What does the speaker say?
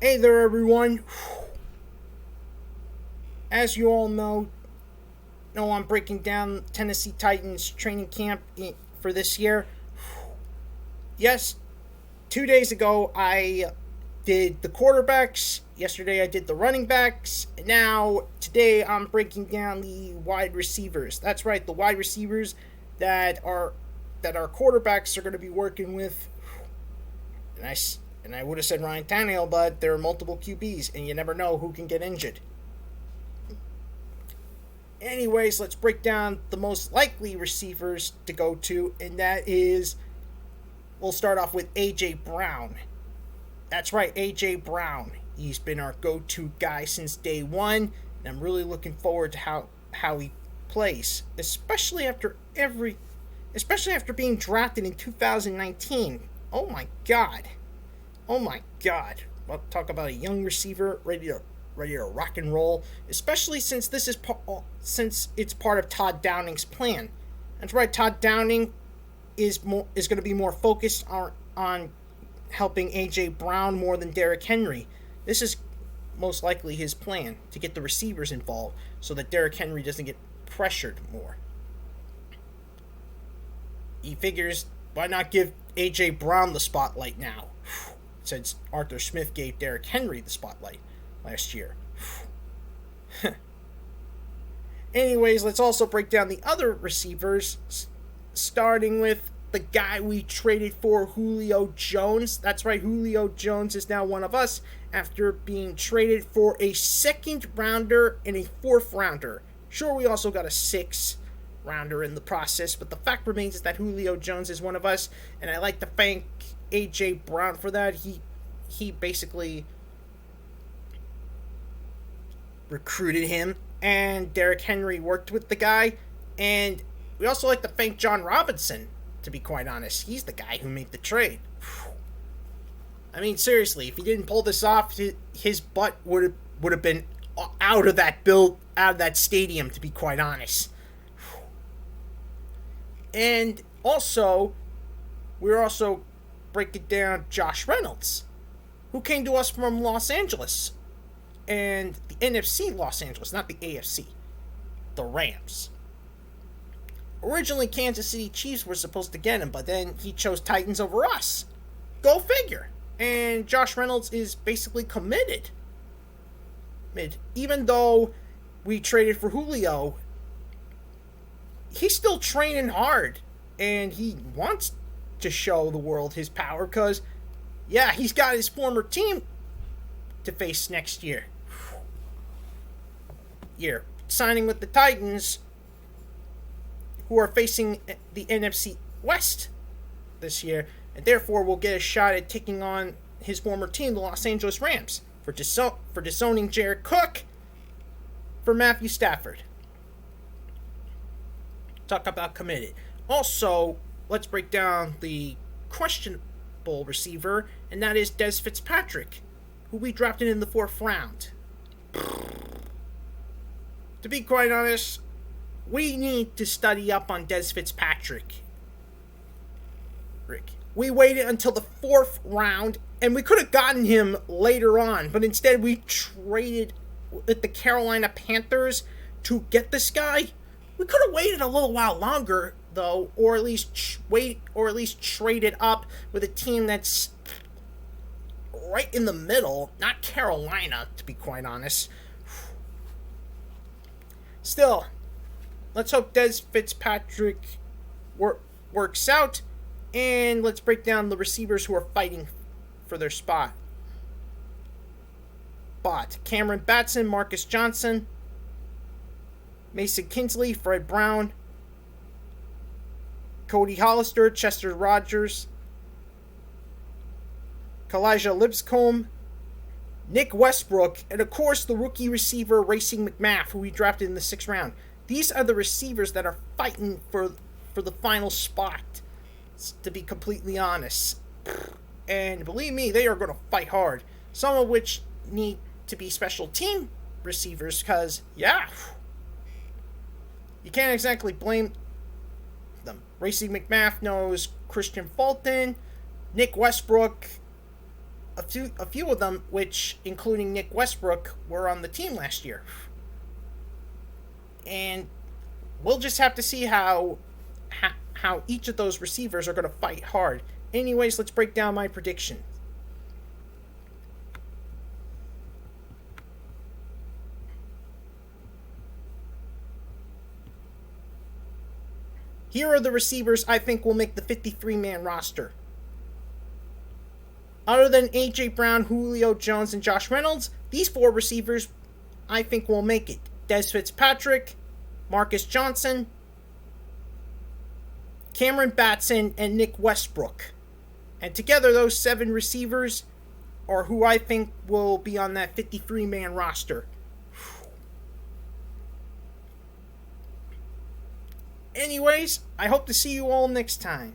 Hey there, everyone. As you all know, I'm breaking down Tennessee Titans training camp for this year. Yes, 2 days ago I did the quarterbacks. Yesterday I did the running backs. And now, today I'm breaking down the wide receivers. That's right, the wide receivers that our quarterbacks are going to be working with. And I would have said Ryan Tannehill, but there are multiple QBs, and you never know who can get injured. Anyways, let's break down the most likely receivers to go to, and that is, we'll start off with A.J. Brown. That's right, A.J. Brown. He's been our go-to guy since day one, and I'm really looking forward to how he plays, especially after being drafted in 2019. Oh my God. Well, talk about a young receiver ready to rock and roll, especially since it's part of Todd Downing's plan. That's right, Todd Downing is going to be more focused on helping AJ Brown more than Derrick Henry. This is most likely his plan, to get the receivers involved so that Derrick Henry doesn't get pressured more. He figures, why not give AJ Brown the spotlight now? Since Arthur Smith gave Derrick Henry the spotlight last year. Anyways, let's also break down the other receivers, starting with the guy we traded for, Julio Jones. That's right, Julio Jones is now one of us after being traded for a second rounder and a fourth rounder. Sure, we also got a sixth rounder in the process, but the fact remains is that Julio Jones is one of us, and I like to thank A.J. Brown for that. He basically recruited him, and Derrick Henry worked with the guy, and we also like to thank John Robinson, to be quite honest. He's the guy who made the trade. I mean, seriously, if he didn't pull this off, his butt would have been out of that stadium, to be quite honest. And also, we're also breaking down Josh Reynolds, who came to us from Los Angeles, and the NFC Los Angeles, not the AFC, the Rams. Originally, Kansas City Chiefs were supposed to get him, but then he chose Titans over us. Go figure. And Josh Reynolds is basically committed. Even though we traded for Julio, he's still training hard, and he wants to show the world his power, because, yeah, he's got his former team to face next year. Signing with the Titans, who are facing the NFC West this year, and therefore will get a shot at taking on his former team, the Los Angeles Rams, for disowning Jared Cook for Matthew Stafford. Talk about committed. Also, let's break down the questionable receiver, and that is Dez Fitzpatrick, who we drafted in the 4th round. To be quite honest, we need to study up on Dez Fitzpatrick. We waited until the 4th round, and we could have gotten him later on, but instead we traded with the Carolina Panthers to get this guy. We could have waited a little while longer, though, or at least traded up with a team that's right in the middle, not Carolina, to be quite honest. Still, let's hope Dez Fitzpatrick works out, and let's break down the receivers who are fighting for their spot. Cameron Batson, Marcus Johnson, Mason Kinsley, Fred Brown, Cody Hollister, Chester Rogers, Kalijah Lipscomb, Nick Westbrook, and of course the rookie receiver Racing McMath, who we drafted in the 6th round. These are the receivers that are fighting for the final spot, to be completely honest. And believe me, they are going to fight hard. Some of which need to be special team receivers, because, yeah, you can't exactly blame them. Racing McMath knows Christian Fulton. Nick Westbrook a few of them, which including Nick Westbrook, were on the team last year. And we'll just have to see how each of those receivers are going to fight hard. Anyways, let's break down my prediction. Here are the receivers I think will make the 53-man roster. Other than A.J. Brown, Julio Jones, and Josh Reynolds, these 4 receivers I think will make it. Dez Fitzpatrick, Marcus Johnson, Cameron Batson, and Nick Westbrook. And together, those 7 receivers are who I think will be on that 53-man roster. Anyways, I hope to see you all next time.